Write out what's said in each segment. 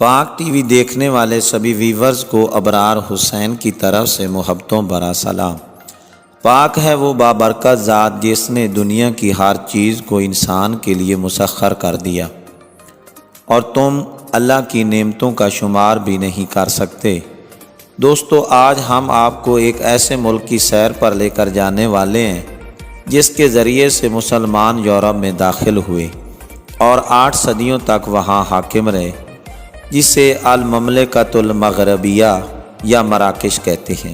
پاک T V دیکھنے والے سبھی ویورز کو ابرار حسین کی طرف سے محبتوں بھرا سلام۔ پاک ہے وہ بابرکت ذات جس نے دنیا کی ہر چیز کو انسان کے لیے مسخر کر دیا، اور تم اللہ کی نعمتوں کا شمار بھی نہیں کر سکتے۔ دوستو، آج ہم آپ کو ایک ایسے ملک کی سیر پر لے کر جانے والے ہیں جس کے ذریعے سے مسلمان یورپ میں داخل ہوئے اور 8 صدیوں تک وہاں حاکم رہے، جسے المملکۃ المغربیہ یا مراکش کہتے ہیں۔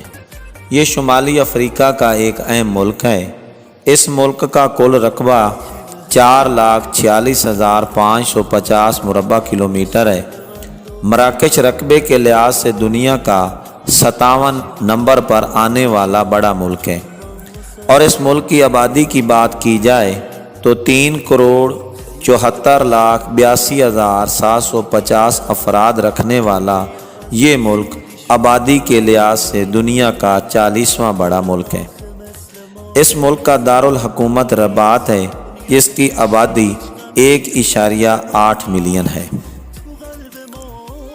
یہ شمالی افریقہ کا ایک اہم ملک ہے۔ اس ملک کا کل رقبہ 4,46,550 مربع کلومیٹر ہے۔ مراکش رقبے کے لحاظ سے دنیا کا 57 نمبر پر آنے والا بڑا ملک ہے، اور اس ملک کی آبادی کی بات کی جائے تو 3,74,82,750 افراد رکھنے والا یہ ملک آبادی کے لحاظ سے دنیا کا 40واں بڑا ملک ہے۔ اس ملک کا دارالحکومت رباط ہے، جس کی آبادی 1.8 ملین ہے۔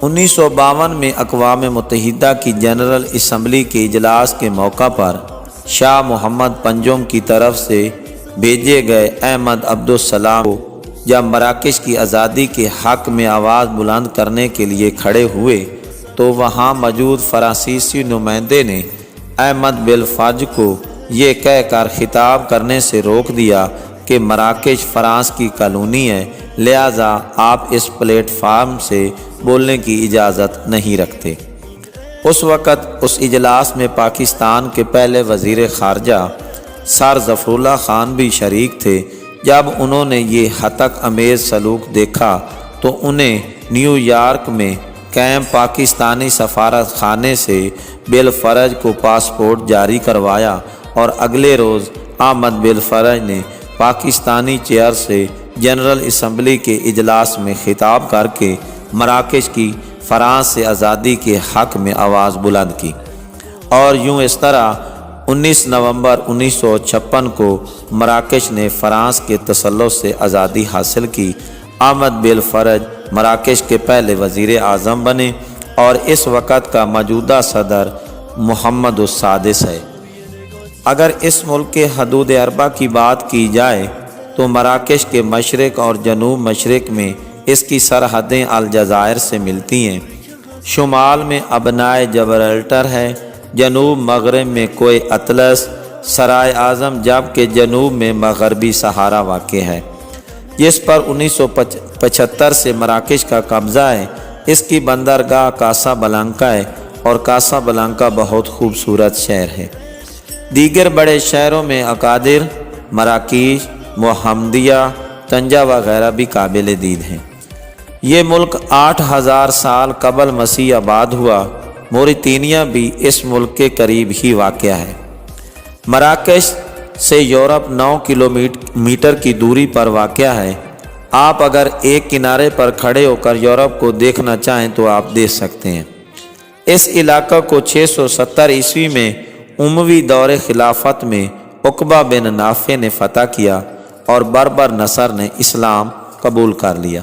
1952 میں اقوام متحدہ کی جنرل اسمبلی کے اجلاس کے موقع پر شاہ محمد پنجم کی طرف سے بھیجے گئے احمد عبدالسلام کو جب مراکش کی آزادی کے حق میں آواز بلند کرنے کے لیے کھڑے ہوئے تو وہاں موجود فرانسیسی نمائندے نے احمد بالفرج کو یہ کہہ کر خطاب کرنے سے روک دیا کہ مراکش فرانس کی کالونی ہے، لہذا آپ اس پلیٹ فارم سے بولنے کی اجازت نہیں رکھتے۔ اس وقت اس اجلاس میں پاکستان کے پہلے وزیر خارجہ سر ظفر اللہ خان بھی شریک تھے۔ جب انہوں نے یہ ہتک امیز سلوک دیکھا تو انہیں نیو یارک میں قائم پاکستانی سفارت خانے سے بالفرج کو پاسپورٹ جاری کروایا، اور اگلے روز احمد بالفرج نے پاکستانی چیئر سے جنرل اسمبلی کے اجلاس میں خطاب کر کے مراکش کی فرانس سے آزادی کے حق میں آواز بلند کی، اور یوں اس طرح 19 نومبر 1956 کو مراکش نے فرانس کے تسلط سے آزادی حاصل کی۔ احمد بالفرج مراکش کے پہلے وزیر اعظم بنے، اور اس وقت کا موجودہ صدر محمد السادس ہے۔ اگر اس ملک کے حدود اربع کی بات کی جائے تو مراکش کے مشرق اور جنوب مشرق میں اس کی سرحدیں الجزائر سے ملتی ہیں، شمال میں ابنائے جبرالٹر ہے، جنوب مغرب میں کوہ اطلس سرائے اعظم، جبکہ جنوب میں مغربی صحارا واقع ہے، جس پر 1975 سے مراکش کا قبضہ ہے۔ اس کی بندرگاہ کاسا بلانکا ہے، اور کاسا بلانکا بہت خوبصورت شہر ہے۔ دیگر بڑے شہروں میں اکادر، مراکش، محمدیہ، طنجہ وغیرہ بھی قابل دید ہیں۔ یہ ملک 8000 سال قبل مسیح آباد ہوا۔ موریتانیہ بھی اس ملک کے قریب ہی واقع ہے۔ مراکش سے یورپ 9 کلومیٹر کی دوری پر واقع ہے۔ آپ اگر ایک کنارے پر کھڑے ہو کر یورپ کو دیکھنا چاہیں تو آپ دیکھ سکتے ہیں۔ اس علاقہ کو 670 عیسوی میں اموی دور خلافت میں عقبہ بن نافع نے فتح کیا، اور بربر نصر نے اسلام قبول کر لیا۔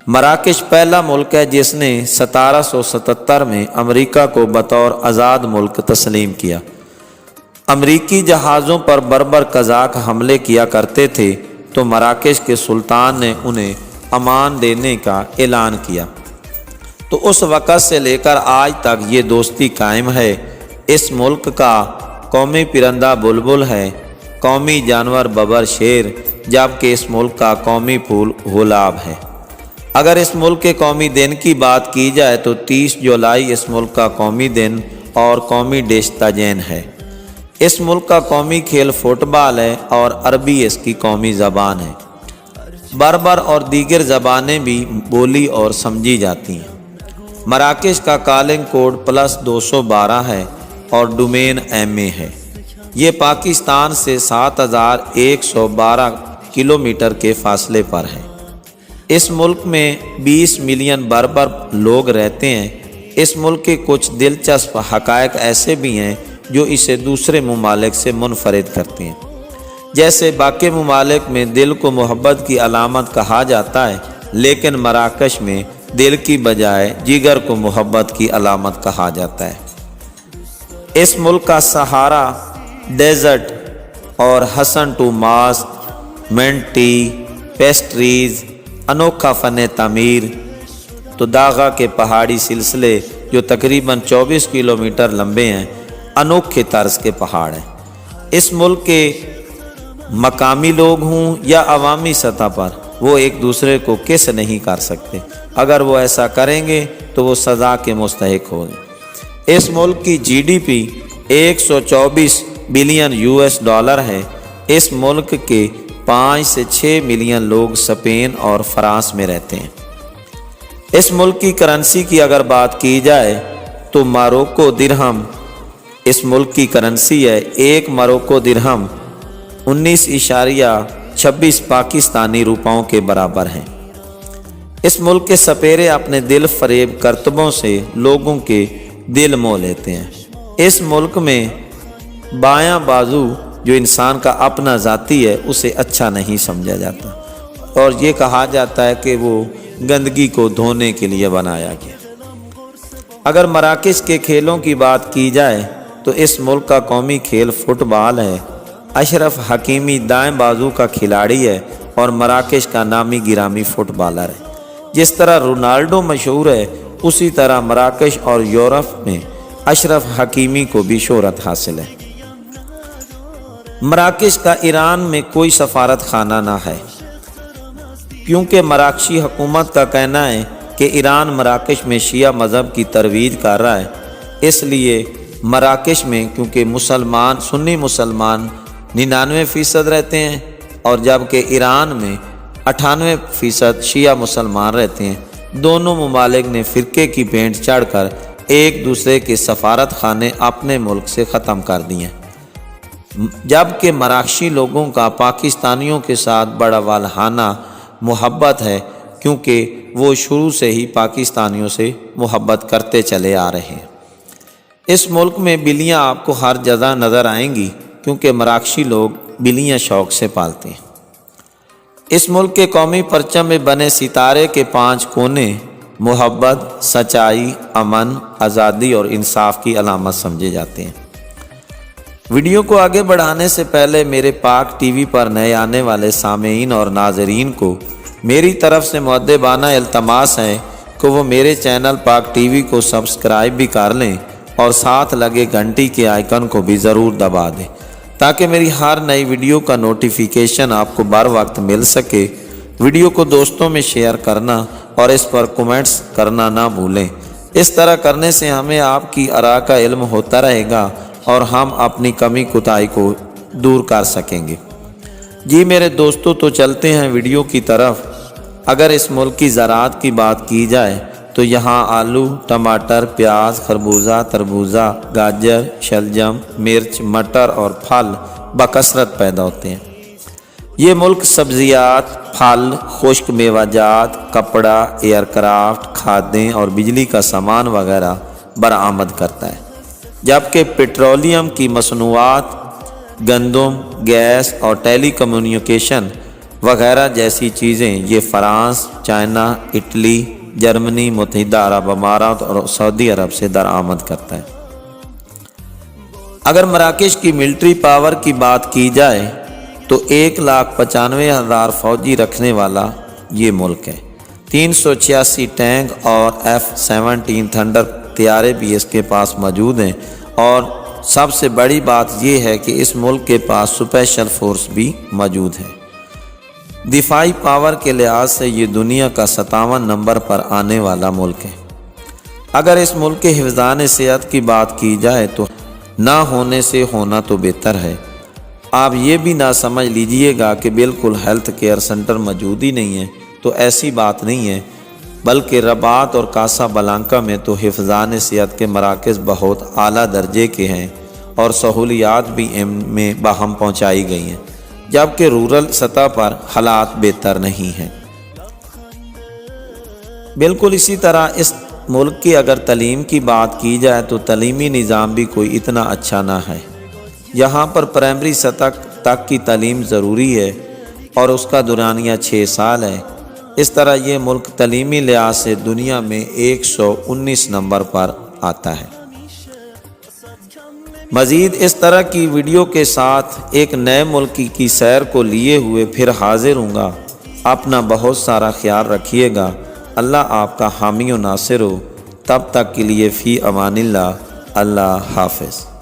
مراکش پہلا ملک ہے جس نے 1777 میں امریکہ کو بطور آزاد ملک تسلیم کیا۔ امریکی جہازوں پر بربر قزاق حملے کیا کرتے تھے تو مراکش کے سلطان نے انہیں امان دینے کا اعلان کیا، تو اس وقت سے لے کر آج تک یہ دوستی قائم ہے۔ اس ملک کا قومی پرندہ بلبل ہے، قومی جانور ببر شیر، جبکہ اس ملک کا قومی پھول گلاب ہے۔ اگر اس ملک کے قومی دن کی بات کی جائے تو 30 جولائی اس ملک کا قومی دن اور قومی ڈش تجین ہے۔ اس ملک کا قومی کھیل فٹ بال ہے، اور عربی اس کی قومی زبان ہے۔ بربر اور دیگر زبانیں بھی بولی اور سمجھی جاتی ہیں۔ مراکش کا کالنگ کوڈ +212 ہے، اور ڈومین MA ہے۔ یہ پاکستان سے 7112 کلومیٹر کے فاصلے پر ہے۔ اس ملک میں 20 ملین بربر لوگ رہتے ہیں۔ اس ملک کے کچھ دلچسپ حقائق ایسے بھی ہیں جو اسے دوسرے ممالک سے منفرد کرتے ہیں، جیسے باقی ممالک میں دل کو محبت کی علامت کہا جاتا ہے، لیکن مراکش میں دل کی بجائے جگر کو محبت کی علامت کہا جاتا ہے۔ اس ملک کا سہارا ڈیزرٹ اور Hassan two mosque, mint tea, pastries, انوکھا فن تعمیر، تو داغا کے پہاڑی سلسلے جو تقریباً 24 کلومیٹر لمبے ہیں، انوکھے طرز کے پہاڑ ہیں۔ اس ملک کے مقامی لوگ ہوں یا عوامی سطح پر، وہ ایک دوسرے کو کس نہیں کر سکتے۔ اگر وہ ایسا کریں گے تو وہ سزا کے مستحق ہوں گے۔ اس ملک کی G D P 124 billion US dollar ہے۔ اس ملک کے 5 سے 6 ملین لوگ اسپین اور فرانس میں رہتے ہیں۔ اس ملک کی کرنسی کی اگر بات کی جائے تو ماروکو درہم اس ملک کی کرنسی ہے۔ ایک ماروکو درہم 19.26 پاکستانی روپاؤں کے برابر ہیں۔ اس ملک کے سپیرے اپنے دل فریب کرتبوں سے لوگوں کے دل مو لیتے ہیں۔ اس ملک میں بایاں بازو جو انسان کا اپنا ذاتی ہے اسے اچھا نہیں سمجھا جاتا، اور یہ کہا جاتا ہے کہ وہ گندگی کو دھونے کے لیے بنایا گیا۔ اگر مراکش کے کھیلوں کی بات کی جائے تو اس ملک کا قومی کھیل فٹ بال ہے۔ اشرف حکیمی دائیں بازو کا کھلاڑی ہے اور مراکش کا نامی گرامی فٹ بالر ہے۔ جس طرح رونالڈو مشہور ہے، اسی طرح مراکش اور یورپ میں اشرف حکیمی کو بھی شہرت حاصل ہے۔ مراکش کا ایران میں کوئی سفارت خانہ نہ ہے، کیونکہ مراکشی حکومت کا کہنا ہے کہ ایران مراکش میں شیعہ مذہب کی ترویج کر رہا ہے۔ اس لیے مراکش میں کیونکہ سنی مسلمان 99% رہتے ہیں، اور جبکہ ایران میں 98% شیعہ مسلمان رہتے ہیں، دونوں ممالک نے فرقے کی بھینٹ چڑھ کر ایک دوسرے کے سفارت خانے اپنے ملک سے ختم کر دیے، جبکہ مراکشی لوگوں کا پاکستانیوں کے ساتھ بڑا والہانہ محبت ہے، کیونکہ وہ شروع سے ہی پاکستانیوں سے محبت کرتے چلے آ رہے ہیں۔ اس ملک میں بلیاں آپ کو ہر جگہ نظر آئیں گی، کیونکہ مراکشی لوگ بلیاں شوق سے پالتے ہیں۔ اس ملک کے قومی پرچم میں بنے ستارے کے 5 کونے محبت، سچائی، امن، آزادی اور انصاف کی علامت سمجھے جاتے ہیں۔ ویڈیو کو آگے بڑھانے سے پہلے میرے پاک ٹی وی پر نئے آنے والے سامعین اور ناظرین کو میری طرف سے مؤدبانہ التماس ہے کہ وہ میرے چینل پاک ٹی وی کو سبسکرائب بھی کر لیں اور ساتھ لگے گھنٹی کے آئیکن کو بھی ضرور دبا دیں، تاکہ میری ہر نئی ویڈیو کا نوٹیفیکیشن آپ کو بر وقت مل سکے۔ ویڈیو کو دوستوں میں شیئر کرنا اور اس پر کومنٹس کرنا نہ بھولیں۔ اس طرح کرنے سے ہمیں آپ کی آراء کا علم ہوتا رہے گا اور ہم اپنی کمی کوتاہی کو دور کر سکیں گے۔ جی میرے دوستوں، تو چلتے ہیں ویڈیو کی طرف۔ اگر اس ملک کی زراعت کی بات کی جائے تو یہاں آلو، ٹماٹر، پیاز، خربوزہ، تربوزہ، گاجر، شلجم، مرچ، مٹر اور پھل بکثرت پیدا ہوتے ہیں۔ یہ ملک سبزیات، پھل، خشک میوہ جات، کپڑا، ایئر کرافٹ، کھادیں اور بجلی کا سامان وغیرہ برآمد کرتا ہے، جبکہ پیٹرولیم کی مصنوعات، گندم، گیس اور ٹیلی کمیونیکیشن وغیرہ جیسی چیزیں یہ فرانس، چائنا، اٹلی، جرمنی، متحدہ عرب امارات اور سعودی عرب سے درآمد کرتا ہے۔ اگر مراکش کی ملٹری پاور کی بات کی جائے تو 1,95,000 فوجی رکھنے والا یہ ملک ہے۔ 386 ٹینک اور F-17 تھنڈر طیارے بھی اس کے پاس موجود ہیں، اور سب سے بڑی بات یہ ہے کہ اس ملک کے پاس اسپیشل فورس بھی موجود ہے۔ دفاعی پاور کے لحاظ سے یہ دنیا کا 57 نمبر پر آنے والا ملک ہے۔ اگر اس ملک کے حفظان صحت کی بات کی جائے تو نہ ہونے سے ہونا تو بہتر ہے۔ آپ یہ بھی نہ سمجھ لیجئے گا کہ بالکل ہیلتھ کیئر سینٹر موجود ہی نہیں ہے، تو ایسی بات نہیں ہے، بلکہ رباط اور کاسا بلانکا میں تو حفظان صحت کے مراکز بہت اعلیٰ درجے کے ہیں اور سہولیات بھی ان میں باہم پہنچائی گئی ہیں، جبکہ رورل سطح پر حالات بہتر نہیں ہیں۔ بالکل اسی طرح اس ملک کی اگر تعلیم کی بات کی جائے تو تعلیمی نظام بھی کوئی اتنا اچھا نہ ہے۔ یہاں پر پرائمری سطح تک کی تعلیم ضروری ہے اور اس کا دورانیہ 6 سال ہے۔ اس طرح یہ ملک تعلیمی لحاظ سے دنیا میں 119 نمبر پر آتا ہے۔ مزید اس طرح کی ویڈیو کے ساتھ ایک نئے ملک کی سیر کو لیے ہوئے پھر حاضر ہوں گا۔ اپنا بہت سارا خیال رکھیے گا۔ اللہ آپ کا حامی و ناصر ہو۔ تب تک کے لیے فی امان اللہ۔ اللہ حافظ۔